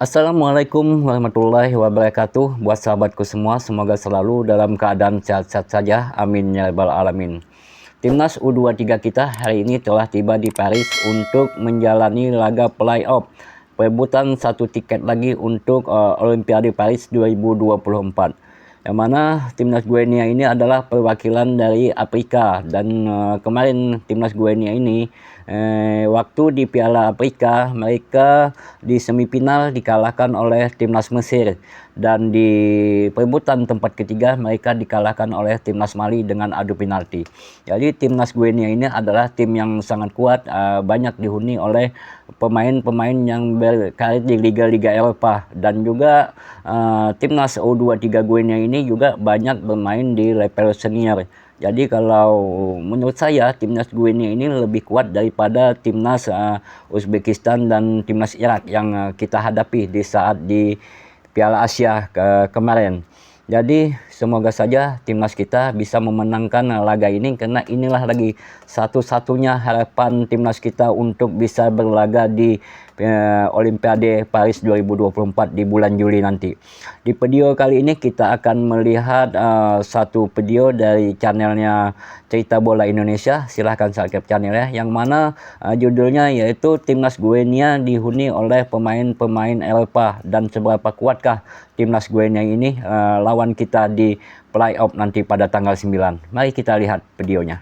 Assalamualaikum warahmatullahi wabarakatuh. Buat sahabatku semua, semoga selalu dalam keadaan sehat-sehat saja. Amin ya rabbal alamin. Timnas U23 kita hari ini telah tiba di Paris untuk menjalani laga playoff perebutan satu tiket lagi untuk Olimpiade Paris 2024. Yang mana Timnas Guinea ini adalah perwakilan dari Afrika dan kemarin Timnas Guinea ini waktu di Piala Afrika mereka di semifinal dikalahkan oleh Timnas Mesir dan di perebutan tempat ketiga mereka dikalahkan oleh Timnas Mali dengan adu penalti. Jadi Timnas Guinea ini adalah tim yang sangat kuat, banyak dihuni oleh pemain-pemain yang berkarir di liga-liga Eropa dan juga Timnas U23 Guinea ini juga banyak bermain di level senior. Jadi kalau menurut saya Timnas Guinea ini lebih kuat daripada Timnas Uzbekistan dan Timnas Irak yang kita hadapi di saat di Piala Asia kemarin. Jadi semoga saja timnas kita bisa memenangkan laga ini karena inilah lagi satu-satunya harapan timnas kita untuk bisa berlaga di Olimpiade Paris 2024 di bulan Juli nanti. Di video kali ini kita akan melihat satu video dari channelnya Cerita Bola Indonesia. Silahkan subscribe channelnya, yang mana judulnya yaitu Timnas Guinea dihuni oleh pemain-pemain Eropa dan seberapa kuatkah Timnas Guinea ini lawan kita di playoff nanti pada tanggal 9. Mari kita lihat videonya.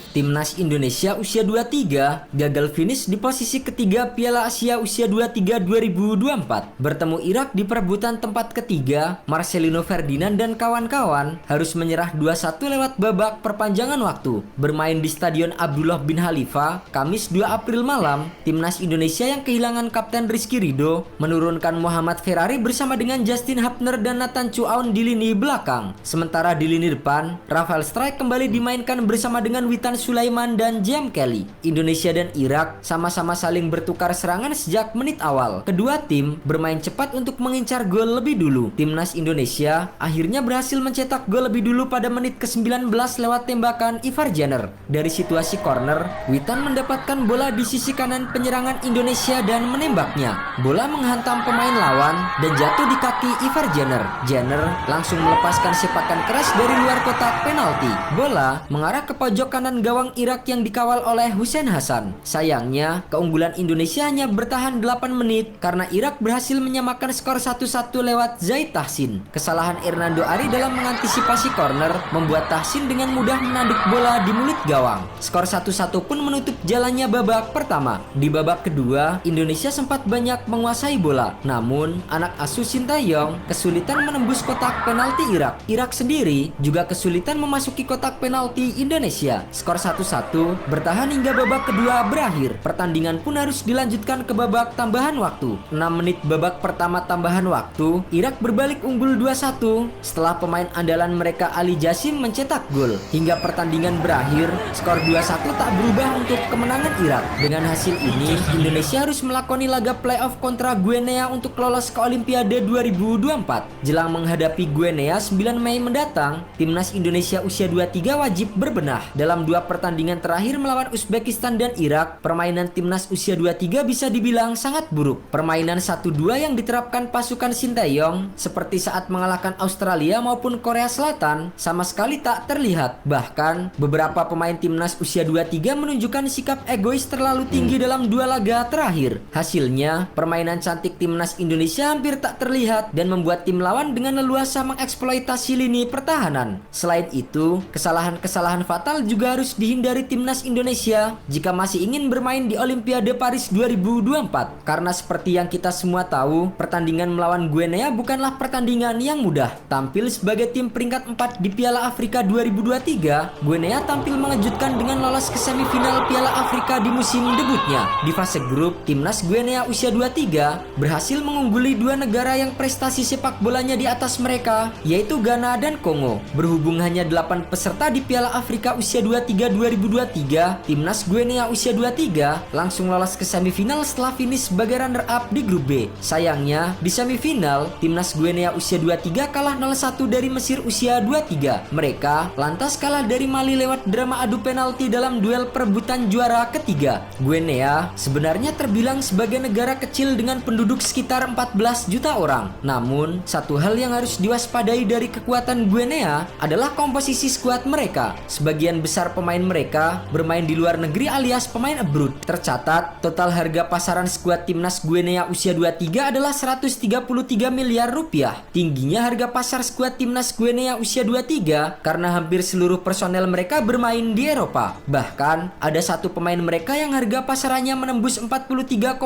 Timnas Indonesia usia 23 gagal finish di posisi ketiga Piala Asia usia 23 2024. Bertemu Irak di perebutan tempat ketiga, Marcelino Ferdinand dan kawan-kawan harus menyerah 2-1 lewat babak perpanjangan waktu. Bermain di Stadion Abdullah bin Khalifa, Kamis 2 April malam, Timnas Indonesia yang kehilangan Kapten Rizky Ridho menurunkan Muhammad Ferrari bersama dengan Justin Hapner dan Nathan Chuaon di lini belakang. Sementara di lini depan, Rafael Strijk kembali dimainkan bersama dengan Witan Sulaiman dan James Kelly. Indonesia dan Irak sama-sama saling bertukar serangan sejak menit awal. Kedua tim bermain cepat untuk mengincar gol lebih dulu. Timnas Indonesia akhirnya berhasil mencetak gol lebih dulu pada menit ke-19 lewat tembakan Ivar Jenner. Dari situasi corner, Witan mendapatkan bola di sisi kanan penyerangan Indonesia dan menembaknya. Bola menghantam pemain lawan dan jatuh di kaki Ivar Jenner. Jenner langsung melepaskan sepakan keras dari luar kotak penalti. Bola mengarah ke pojok kanan gawang Irak yang dikawal oleh Hussein Hassan. Sayangnya, keunggulan Indonesia hanya bertahan 8 menit karena Irak berhasil menyamakan skor 1-1 lewat Zaid Tahsin. Kesalahan Hernando Ari dalam mengantisipasi corner membuat Tahsin dengan mudah menanduk bola di mulut gawang. Skor 1-1 pun menutup jalannya babak pertama. Di babak kedua, Indonesia sempat banyak menguasai bola. Namun, anak asuh Sintayong kesulitan menembus kotak penalti Irak. Irak sendiri juga kesulitan memasuki kotak penalti Indonesia. Skor 1-1 bertahan hingga babak kedua berakhir. Pertandingan pun harus dilanjutkan ke babak tambahan waktu. 6 menit babak pertama tambahan waktu, Irak berbalik unggul 2-1 setelah pemain andalan mereka Ali Jassim mencetak gol. Hingga pertandingan berakhir, skor 2-1 tak berubah untuk kemenangan Irak. Dengan hasil ini, Indonesia harus melakoni laga playoff kontra Guinea untuk lolos ke Olimpiade 2024. Jelang menghadapi Guinea 9 Mei mendatang, Timnas Indonesia usia 23 wajib berbenah. Dalam dua pertandingan terakhir melawan Uzbekistan dan Irak, permainan timnas usia 23 bisa dibilang sangat buruk. Permainan 1-2 yang diterapkan pasukan Sintayong seperti saat mengalahkan Australia maupun Korea Selatan sama sekali tak terlihat. Bahkan, beberapa pemain timnas usia 23 menunjukkan sikap egois terlalu tinggi dalam dua laga terakhir. Hasilnya, permainan cantik timnas Indonesia hampir tak terlihat dan membuat tim lawan dengan leluasa mengeksploitasi lini pertahanan. Selain itu, kesalahan-kesalahan fatal juga harus dihindari timnas Indonesia jika masih ingin bermain di Olimpiade Paris 2024. Karena seperti yang kita semua tahu, pertandingan melawan Guinea bukanlah pertandingan yang mudah. Tampil sebagai tim peringkat 4 di Piala Afrika 2023, Guinea tampil mengejutkan dengan lolos ke semifinal Piala Afrika di musim debutnya. Di fase grup, timnas Guinea usia 23 berhasil mengungguli dua negara yang prestasi sepak bolanya di atas mereka, yaitu Ghana dan Kongo. Berhubung hanya 8 peserta di Piala Afrika usia 23 2023, timnas Guinea usia 23 langsung lolos ke semifinal setelah finish sebagai runner-up di grup B. Sayangnya, di semifinal, timnas Guinea usia 23 kalah 0-1 dari Mesir usia 23. Mereka lantas kalah dari Mali lewat drama adu penalti dalam duel perebutan juara ketiga. Guinea sebenarnya terbilang sebagai negara kecil dengan penduduk sekitar 14 juta orang. Namun, satu hal yang harus diwaspadai dari kekuatan Guinea adalah komposisi skuad mereka. Sebagian besar pemain mereka bermain di luar negeri alias pemain abroad. Tercatat, total harga pasaran skuad timnas Guinea usia 23 adalah 133 miliar rupiah. Tingginya harga pasar skuad timnas Guinea usia 23 karena hampir seluruh personel mereka bermain di Eropa. Bahkan, ada satu pemain mereka yang harga pasarannya menembus 43,45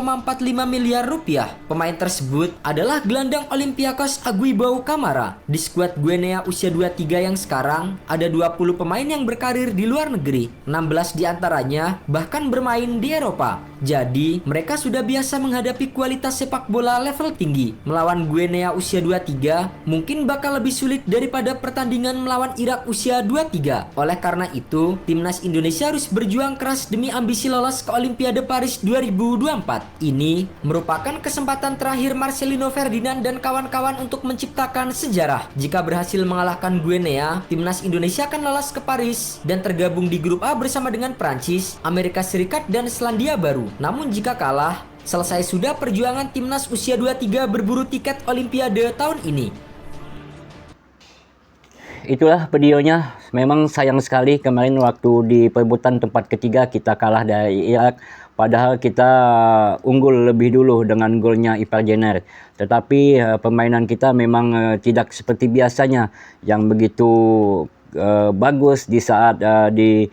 miliar rupiah. Pemain tersebut adalah gelandang Olympiakos Aguibou Camara. Di skuad Guinea usia 23 yang sekarang, ada 20 pemain yang berkarir di luar negeri, 16 diantaranya bahkan bermain di Eropa. Jadi, mereka sudah biasa menghadapi kualitas sepak bola level tinggi. Melawan Guinea usia 23 mungkin bakal lebih sulit daripada pertandingan melawan Irak usia 23. Oleh karena itu, timnas Indonesia harus berjuang keras demi ambisi lolos ke Olimpiade Paris 2024. Ini merupakan kesempatan terakhir Marcelino Ferdinand dan kawan-kawan untuk menciptakan sejarah. Jika berhasil mengalahkan Guinea, timnas Indonesia akan lolos ke Paris dan tergabung di grup A bersama dengan Prancis, Amerika Serikat, dan Selandia Baru. Namun jika kalah, selesai sudah perjuangan timnas usia 23 berburu tiket Olimpiade tahun ini. Itulah videonya. Memang sayang sekali kemarin waktu di perebutan tempat ketiga kita kalah dari Irak. Padahal kita unggul lebih dulu dengan golnya Ivar Jenner. Tetapi permainan kita memang tidak seperti biasanya yang begitu bagus di saat di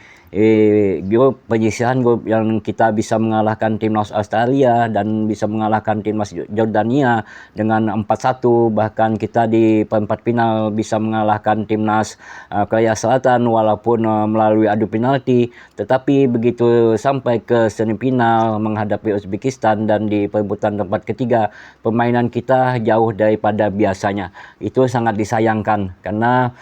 grup penyisihan grup yang kita bisa mengalahkan timnas Australia dan bisa mengalahkan timnas Jordania dengan 4-1. Bahkan kita di perempat final bisa mengalahkan timnas Korea Selatan walaupun melalui adu penalti. Tetapi begitu sampai ke semifinal menghadapi Uzbekistan dan di perebutan tempat ketiga, permainan kita jauh daripada biasanya. Itu sangat disayangkan karena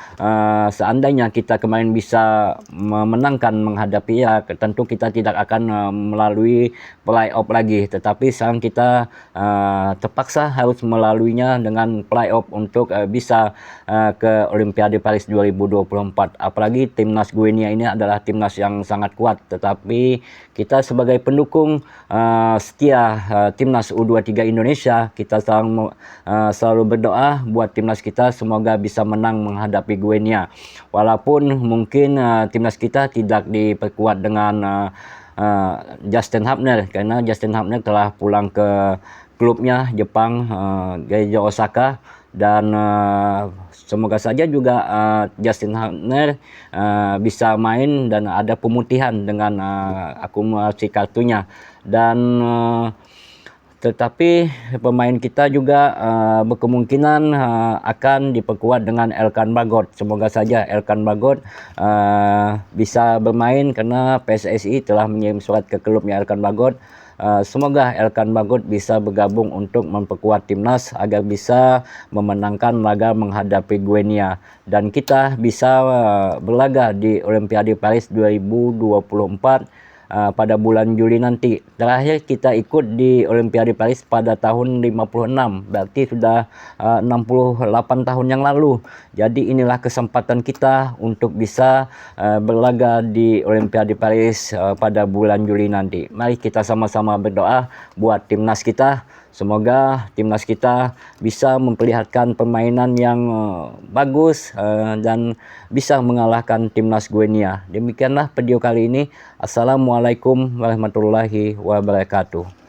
seandainya kita kemarin bisa memenangkan menghadapi Irak, tentu kita tidak akan melalui playoff lagi. Tetapi sekarang kita terpaksa harus melaluinya dengan playoff untuk bisa ke Olimpiade Paris 2024. Apalagi timnas Guinea ini adalah timnas yang sangat kuat. Tetapi kita sebagai pendukung setia timnas U23 Indonesia, kita selalu berdoa buat timnas kita semoga bisa menang menghadapi Guinea. Walaupun mungkin timnas kita tidak diperkuat dengan Justin Hubner karena Justin Hubner telah pulang ke klubnya Jepang, Geijo Osaka, dan semoga saja juga Justin Hubner bisa main dan ada pemutihan dengan akumulasi kartunya. Dan tetapi pemain kita juga berkemungkinan akan diperkuat dengan Elkan Bagot. Semoga saja Elkan Bagot bisa bermain karena PSSI telah mengirim surat ke klubnya Elkan Bagot. Semoga Elkan Bagot bisa bergabung untuk memperkuat timnas agar bisa memenangkan laga menghadapi Guinea. Dan kita bisa berlaga di Olimpiade Paris 2024 pada bulan Juli nanti. Terakhir kita ikut di Olimpiade Paris pada tahun 56, berarti sudah 68 tahun yang lalu. Jadi inilah kesempatan kita untuk bisa berlaga di Olimpiade Paris pada bulan Juli nanti. Mari kita sama-sama berdoa buat timnas kita. Semoga timnas kita bisa memperlihatkan permainan yang bagus dan bisa mengalahkan timnas Guinea. Demikianlah video kali ini. Assalamualaikum warahmatullahi wabarakatuh.